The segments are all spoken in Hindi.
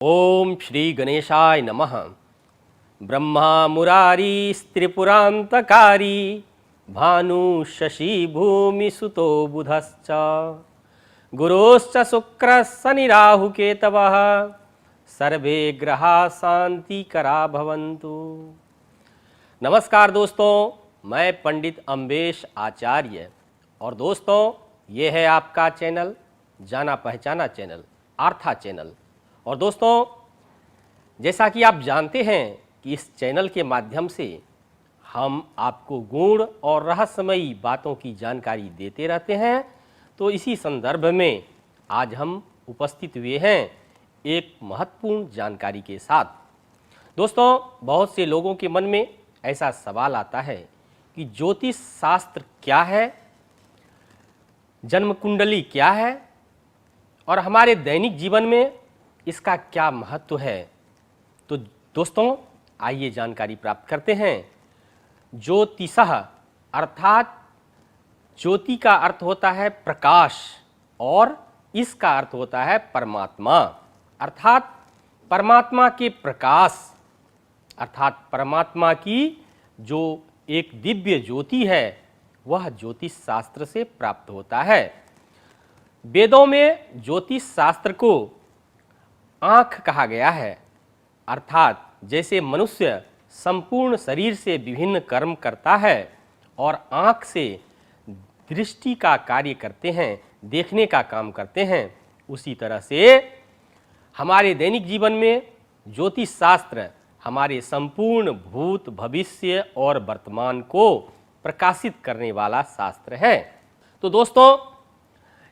ओम श्री गणेशाय नमः। ब्रह्मा मुरारी स्त्रिपुरांतकारी भानु शशि भूमि सुतो बुधश्च गुरोश्च शुक्रः शनि राहु केतवः सर्वे ग्रहा शांतिकरा भवन्तु। नमस्कार दोस्तों, मैं पंडित अम्बेश आचार्य और दोस्तों ये है आपका चैनल जाना पहचाना चैनल आर्था चैनल। और दोस्तों जैसा कि आप जानते हैं कि इस चैनल के माध्यम से हम आपको गूढ़ और रहस्यमयी बातों की जानकारी देते रहते हैं। तो इसी संदर्भ में आज हम उपस्थित हुए हैं एक महत्वपूर्ण जानकारी के साथ। दोस्तों बहुत से लोगों के मन में ऐसा सवाल आता है कि ज्योतिष शास्त्र क्या है, जन्म कुंडली क्या है और हमारे दैनिक जीवन में इसका क्या महत्व है। तो दोस्तों आइए जानकारी प्राप्त करते हैं। ज्योतिषः अर्थात ज्योति का अर्थ होता है प्रकाश और इसका अर्थ होता है परमात्मा, अर्थात परमात्मा के प्रकाश, अर्थात परमात्मा की जो एक दिव्य ज्योति है वह ज्योतिष शास्त्र से प्राप्त होता है। वेदों में ज्योतिष शास्त्र को आँख कहा गया है, अर्थात जैसे मनुष्य संपूर्ण शरीर से विभिन्न कर्म करता है और आँख से दृष्टि का कार्य करते हैं, देखने का काम करते हैं, उसी तरह से हमारे दैनिक जीवन में ज्योतिष शास्त्र हमारे संपूर्ण भूत भविष्य और वर्तमान को प्रकाशित करने वाला शास्त्र है। तो दोस्तों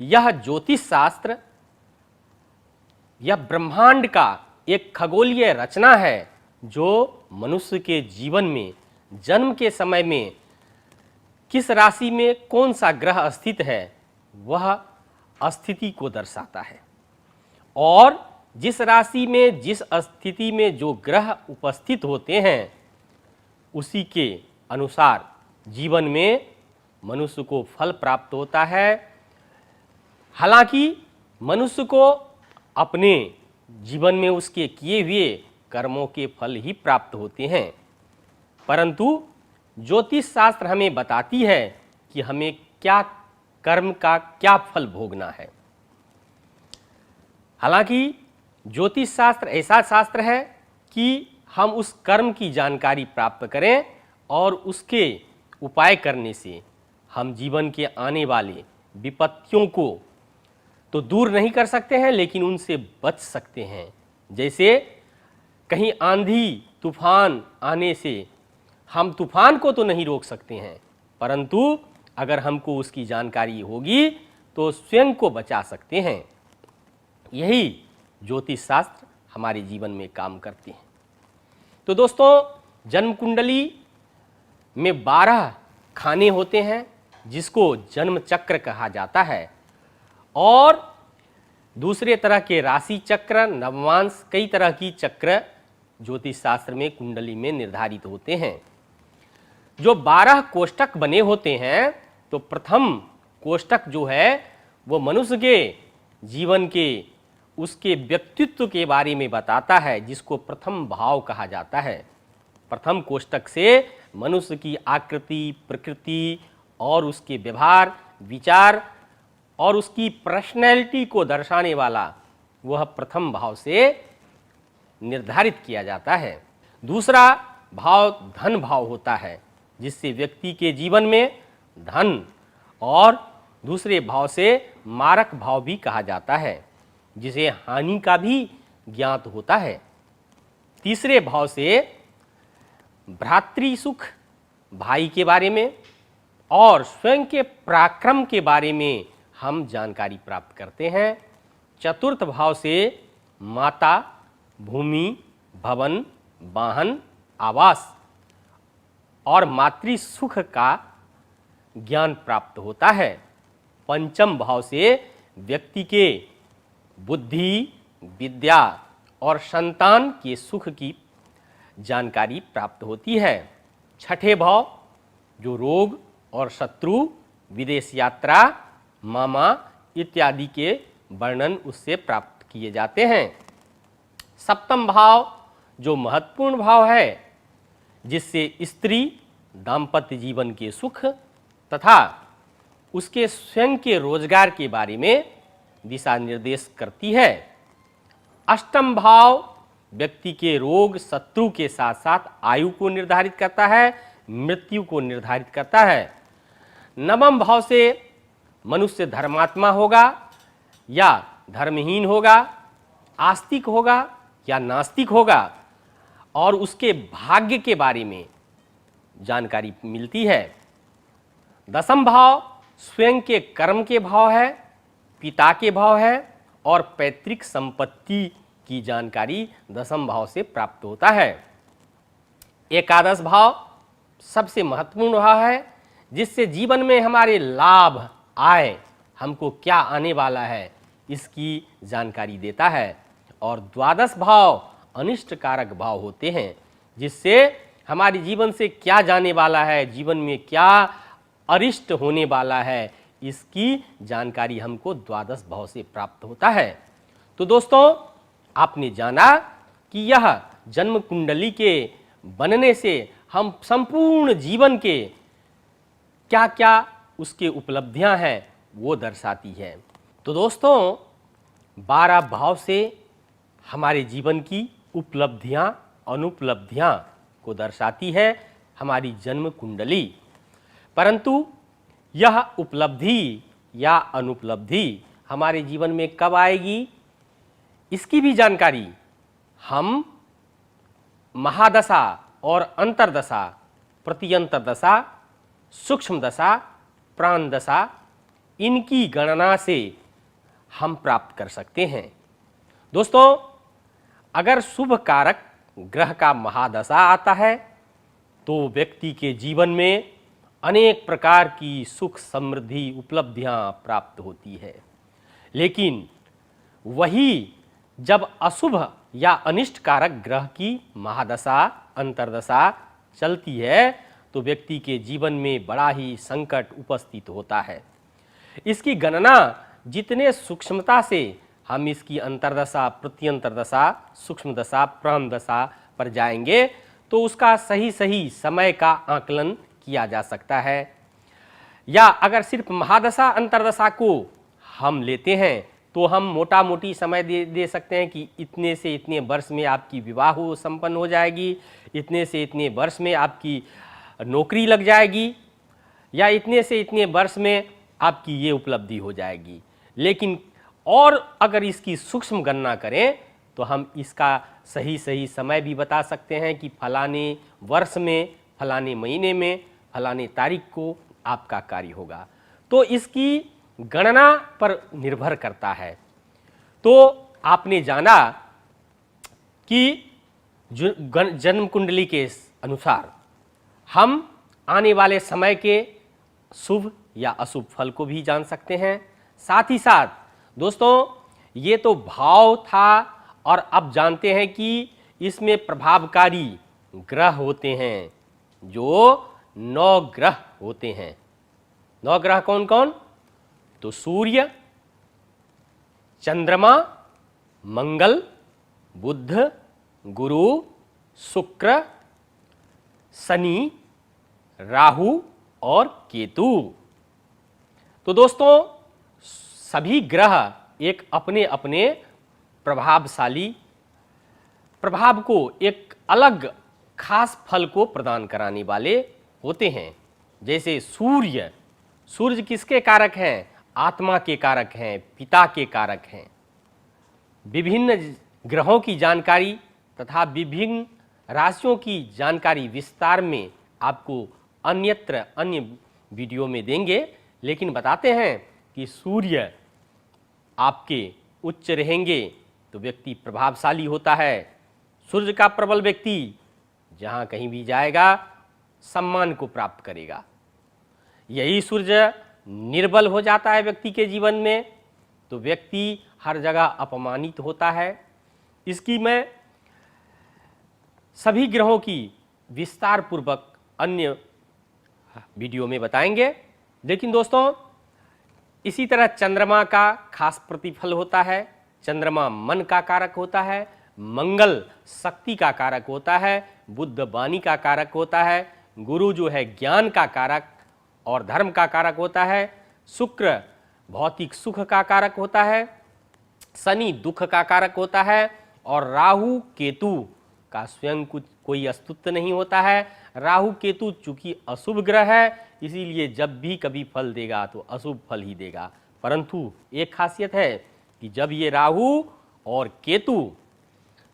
यह ज्योतिष शास्त्र यह ब्रह्मांड का एक खगोलीय रचना है जो मनुष्य के जीवन में जन्म के समय में किस राशि में कौन सा ग्रह स्थित है वह स्थिति को दर्शाता है और जिस राशि में जिस स्थिति में जो ग्रह उपस्थित होते हैं उसी के अनुसार जीवन में मनुष्य को फल प्राप्त होता है। हालांकि मनुष्य को अपने जीवन में उसके किए हुए कर्मों के फल ही प्राप्त होते हैं, परंतु ज्योतिष शास्त्र हमें बताती है कि हमें क्या कर्म का क्या फल भोगना है। हालांकि ज्योतिष शास्त्र ऐसा शास्त्र है कि हम उस कर्म की जानकारी प्राप्त करें और उसके उपाय करने से हम जीवन के आने वाले विपत्तियों को तो दूर नहीं कर सकते हैं लेकिन उनसे बच सकते हैं। जैसे कहीं आंधी तूफान आने से हम तूफान को तो नहीं रोक सकते हैं, परंतु अगर हमको उसकी जानकारी होगी तो स्वयं को बचा सकते हैं। यही ज्योतिष शास्त्र हमारे जीवन में काम करते हैं। तो दोस्तों जन्म कुंडली में 12 खाने होते हैं जिसको जन्म चक्र कहा जाता है और दूसरे तरह के राशि चक्र नवमांश कई तरह की चक्र ज्योतिष शास्त्र में कुंडली में निर्धारित होते हैं। जो 12 कोष्ठक बने होते हैं तो प्रथम कोष्ठक जो है वो मनुष्य के जीवन के उसके व्यक्तित्व के बारे में बताता है जिसको प्रथम भाव कहा जाता है। प्रथम कोष्ठक से मनुष्य की आकृति प्रकृति और उसके व्यवहार विचार और उसकी पर्सनैलिटी को दर्शाने वाला वह प्रथम भाव से निर्धारित किया जाता है। दूसरा भाव धन भाव होता है जिससे व्यक्ति के जीवन में धन और दूसरे भाव से मारक भाव भी कहा जाता है जिसे हानि का भी ज्ञात होता है। तीसरे भाव से भ्रातृ सुख भाई के बारे में और स्वयं के पराक्रम के बारे में हम जानकारी प्राप्त करते हैं। चतुर्थ भाव से माता भूमि भवन वाहन आवास और मातृ सुख का ज्ञान प्राप्त होता है। पंचम भाव से व्यक्ति के बुद्धि विद्या और संतान के सुख की जानकारी प्राप्त होती है। छठे भाव जो रोग और शत्रु विदेश यात्रा मामा इत्यादि के वर्णन उससे प्राप्त किए जाते हैं। सप्तम भाव जो महत्वपूर्ण भाव है, जिससे स्त्री दाम्पत्य जीवन के सुख तथा उसके स्वयं के रोजगार के बारे में दिशा निर्देश करती है। अष्टम भाव व्यक्ति के रोग शत्रु के साथ साथ आयु को निर्धारित करता है, मृत्यु को निर्धारित करता है। नवम भाव से मनुष्य धर्मात्मा होगा या धर्महीन होगा, आस्तिक होगा या नास्तिक होगा, और उसके भाग्य के बारे में जानकारी मिलती है। दसम भाव स्वयं के कर्म के भाव है, पिता के भाव है, और पैतृक संपत्ति की जानकारी दसम भाव से प्राप्त होता है। एकादश भाव सबसे महत्वपूर्ण भाव है, जिससे जीवन में हमारे लाभ आय, हमको क्या आने वाला है, इसकी जानकारी देता है। और द्वादश भाव अनिष्ट कारक भाव होते हैं, जिससे हमारे जीवन से क्या जाने वाला है, जीवन में क्या अरिष्ट होने वाला है, इसकी जानकारी हमको द्वादश भाव से प्राप्त होता है। तो दोस्तों, आपने जाना कि यह जन्म कुंडली के बनने से हम संपूर्ण जीवन के क्या क्या उसके उपलब्धियां हैं वो दर्शाती है। तो दोस्तों, 12 भाव से हमारे जीवन की उपलब्धियां अनुपलब्धियां को दर्शाती है हमारी जन्म कुंडली। परंतु यह उपलब्धि या अनुपलब्धि हमारे जीवन में कब आएगी, इसकी भी जानकारी हम महादशा और अंतरदशा, प्रत्यंतर दशा, सूक्ष्म दशा, प्राण दशा, इनकी गणना से हम प्राप्त कर सकते हैं। दोस्तों, अगर शुभ कारक ग्रह का महादशा आता है तो व्यक्ति के जीवन में अनेक प्रकार की सुख समृद्धि उपलब्धियां प्राप्त होती है। लेकिन वही जब अशुभ या अनिष्ट कारक ग्रह की महादशा अंतरदशा चलती है तो व्यक्ति के जीवन में बड़ा ही संकट उपस्थित होता है। इसकी गणना जितने सूक्ष्मता से हम इसकी अंतरदशा, प्रत्यंतर दशा, सूक्ष्म दशा, प्राण दशा पर जाएंगे तो उसका सही सही समय का आकलन किया जा सकता है। या अगर सिर्फ महादशा अंतरदशा को हम लेते हैं तो हम मोटा मोटी समय दे सकते हैं कि इतने से इतने वर्ष में आपकी विवाह संपन्न हो जाएगी, इतने से इतने वर्ष में आपकी नौकरी लग जाएगी, या इतने से इतने वर्ष में आपकी ये उपलब्धि हो जाएगी। लेकिन और अगर इसकी सूक्ष्म गणना करें तो हम इसका सही सही समय भी बता सकते हैं कि फलाने वर्ष में, फलाने महीने में, फलाने तारीख को आपका कार्य होगा। तो इसकी गणना पर निर्भर करता है। तो आपने जाना कि जन्म कुंडली के अनुसार हम आने वाले समय के शुभ या अशुभ फल को भी जान सकते हैं। साथ ही साथ दोस्तों, ये तो भाव था, और अब जानते हैं कि इसमें प्रभावकारी ग्रह होते हैं, जो 9 ग्रह होते हैं। 9 ग्रह कौन कौन? तो सूर्य, चंद्रमा, मंगल, बुध, गुरु, शुक्र, शनि, राहु और केतु। तो दोस्तों, सभी ग्रह एक अपने अपने प्रभावशाली प्रभाव को, एक अलग खास फल को प्रदान कराने वाले होते हैं। जैसे सूर्य, सूर्य किसके कारक हैं? आत्मा के कारक हैं, पिता के कारक हैं। विभिन्न ग्रहों की जानकारी तथा विभिन्न राशियों की जानकारी विस्तार में आपको अन्य वीडियो में देंगे, लेकिन बताते हैं कि सूर्य आपके उच्च रहेंगे तो व्यक्ति प्रभावशाली होता है। सूर्य का प्रबल व्यक्ति जहाँ कहीं भी जाएगा सम्मान को प्राप्त करेगा। यही सूर्य निर्बल हो जाता है व्यक्ति के जीवन में तो व्यक्ति हर जगह अपमानित होता है। इसकी मैं सभी ग्रहों की विस्तार पूर्वक अन्य वीडियो में बताएंगे। लेकिन दोस्तों, इसी तरह चंद्रमा का खास प्रतिफल होता है। चंद्रमा मन का कारक होता है। मंगल शक्ति का कारक होता है, बुध वाणी का कारक होता है, गुरु जो है ज्ञान का कारक और धर्म का कारक होता है, शुक्र भौतिक सुख का कारक होता है, शनि दुख का कारक होता है और राहु केतु का स्वयं कुछ कोई अस्तित्व नहीं होता है। राहु केतु चूंकि अशुभ ग्रह है, इसीलिए जब भी कभी फल देगा तो अशुभ फल ही देगा। परंतु एक खासियत है कि जब ये राहु और केतु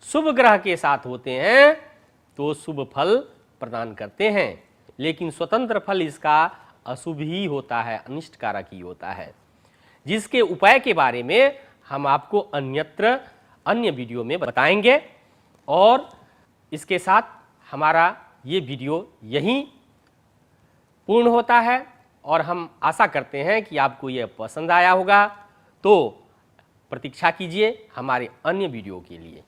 शुभ ग्रह के साथ होते हैं तो शुभ फल प्रदान करते हैं, लेकिन स्वतंत्र फल इसका अशुभ ही होता है, अनिष्ट कारक ही होता है, जिसके उपाय के बारे में हम आपको अन्यत्र अन्य वीडियो में बताएंगे। और इसके साथ हमारा ये वीडियो यहीं पूर्ण होता है और हम आशा करते हैं कि आपको यह पसंद आया होगा। तो प्रतीक्षा कीजिए हमारे अन्य वीडियो के लिए।